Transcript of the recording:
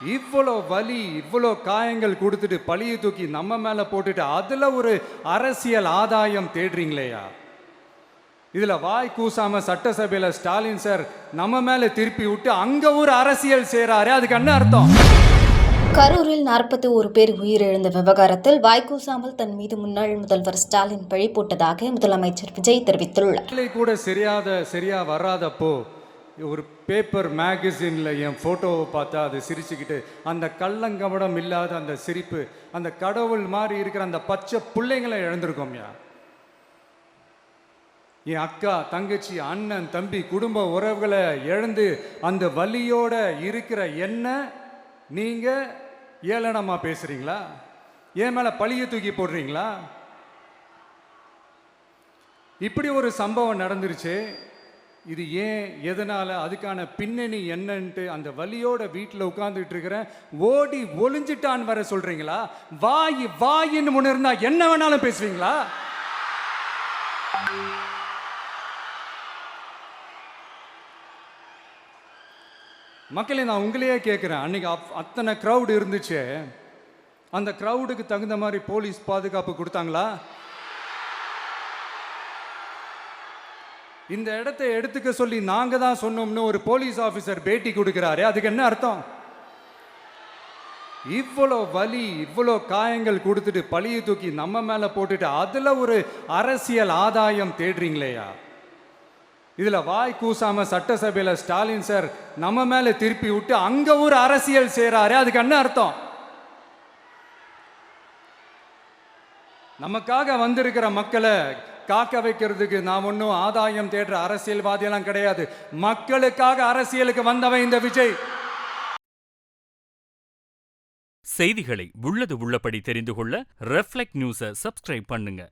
இவ்வளோ வலி, இவ்வளோ காயங்கள் குடுத்துட்டு, பழிய தூக்கி நம்ம மேல போட்டுட்டு, அதுல ஒரு அரசியல் ஆதாயம் தேடுறீங்களேயா? இதுல வாய் கூசாம சட்டசபையில ஸ்டாலின் சார் நம்ம மேல திருப்பி விட்டு அங்க ஒரு அரசியல் செய்றாரு. அதுக்கு என்ன அர்த்தம்? கரூரில் 41 பேர் உயிரிழந்த விவகாரத்தில் வாய்க்கூசாமல் தன் மீது முன்னாள் முதல்வர் ஸ்டாலின் பழி போட்டதாக முதலமைச்சர் விஜய் தெரிவித்துள்ளார். கூட சரியா வராதப்போ ஒரு பேப்பர் மேகசின்ல என் போட்டோவை பார்த்தா அது சிரிச்சுக்கிட்டு, அந்த கள்ளங்கபடம் இல்லாத அந்த சிரிப்பு, அந்த கடவுள் மாதிரி இருக்கிற அந்த பச்சை பிள்ளைங்களை இழந்திருக்கோம்யா. என் அக்கா, தங்கச்சி, அண்ணன், தம்பி, குடும்ப உறவுகளை இழந்து அந்த வலியோட இருக்கிற என்ன நீங்க ஏளனமா பேசுறீங்களா? என் மேல பழிய தூக்கி போடுறீங்களா? இப்படி ஒரு சம்பவம் நடந்துருச்சு. இது ஏன், எதனால, அதுக்கான பின்னணி என்னன்ட்டு அந்த வலியோட வீட்டில் உட்கார்ந்துட்டு இருக்கிறேன். ஓடி ஒளிஞ்சிட்டான்னு வர சொல்றீங்களா? வாயின்னு முன்ன இருந்தா என்ன வேணாலும் பேசுவீங்களா? மக்களே, நான் உங்களையே கேட்குறேன். அன்னைக்கு அத்தனை க்ரௌடு இருந்துச்சு. அந்த க்ரௌடுக்கு தகுந்த மாதிரி போலீஸ் பாதுகாப்பு கொடுத்தாங்களா? இந்த இடத்தை எடுத்துக்க சொல்லி நாங்க தான் சொன்னோம்னு ஒரு போலீஸ் ஆஃபீஸர் பேட்டி கொடுக்கிறாரு. அதுக்கு என்ன அர்த்தம்? இவ்வளோ வலி, இவ்வளோ காயங்கள் கொடுத்துட்டு, பழிய தூக்கி நம்ம மேல போட்டுட்டு, அதுல ஒரு அரசியல் ஆதாயம் தேடுறீங்களேயா? இதுல வாய் கூசாம சட்டசபையில ஸ்டாலின் சார் நம்ம மேல திருப்பி விட்டு அங்க ஒரு அரசியல் செய்றாரு. அதுக்கு என்ன அர்த்தம்? நமக்காக வந்திருக்கிற மக்களை காக்க வைக்கிறதுக்கு நாம் ஒன்றும் ஆதாயம் தேடுற அரசியல்வாதியெல்லாம் கிடையாது. மக்களுக்காக அரசியலுக்கு வந்தவன் இந்த விஜய். செய்திகளை உள்ளது உள்ளபடி தெரிந்து கொள்ள ரெஃப்ளெக்ட் நியூஸை சப்ஸ்கிரைப் பண்ணுங்க.